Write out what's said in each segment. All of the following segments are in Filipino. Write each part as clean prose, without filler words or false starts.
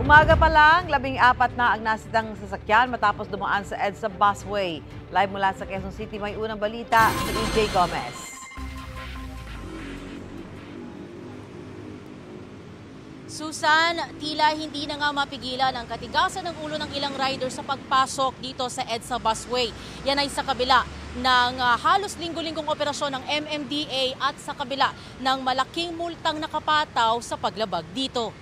Umaga pa lang, 14 na ang nasitang sasakyan matapos dumaan sa EDSA Busway. Live mula sa Quezon City, may unang balita sa EJ Gomez. Susan, tila hindi na nga mapigilan ang katigasan ng ulo ng ilang rider sa pagpasok dito sa EDSA Busway. Yan ay sa kabila ng halos linggo-linggong operasyon ng MMDA at sa kabila ng malaking multang nakapataw sa paglabag dito.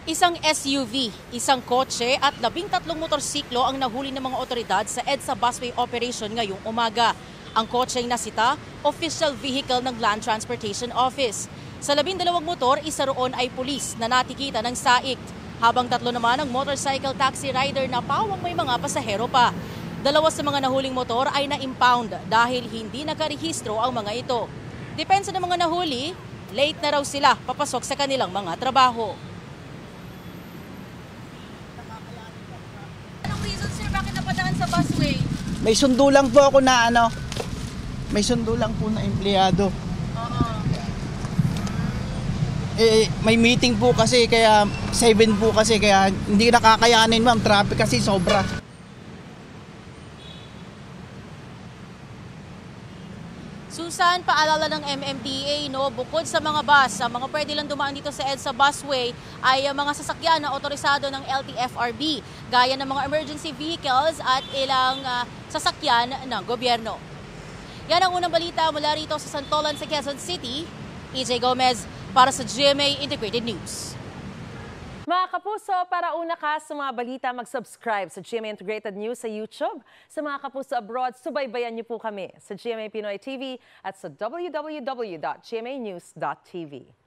Isang SUV, isang kotse at 13 motorsiklo ang nahuli ng mga otoridad sa EDSA Busway Operation ngayong umaga. Ang kotse ay nasita, official vehicle ng Land Transportation Office. Sa 12 motor, isa roon ay pulis na natikita ng SAICT, habang 3 naman ang motorcycle taxi rider na pawang may mga pasahero pa. 2 sa mga nahuling motor ay na-impound dahil hindi nakarehistro ang mga ito. Depensa ng mga nahuli, late na raw sila papasok sa kanilang mga trabaho. Bakit napadaan sa busway? May sundo lang po ako na may sundo lang po na empleyado. May meeting po kasi kaya 7 po kasi kaya hindi nakakayanin ma'am, traffic kasi sobra. Susan, paalala ng MMDA, bukod sa mga bus, mga pwede lang dumaan dito sa EDSA Busway ay mga sasakyan na otorisado ng LTFRB, gaya ng mga emergency vehicles at ilang sasakyan ng gobyerno. Yan ang unang balita mula rito sa Santolan sa Quezon City. EJ Gomez para sa GMA Integrated News. Mga kapuso, para una ka sa mga balita, mag-subscribe sa GMA Integrated News sa YouTube. Sa mga kapuso abroad, subaybayan niyo po kami sa GMA Pinoy TV at sa www.gmanews.tv.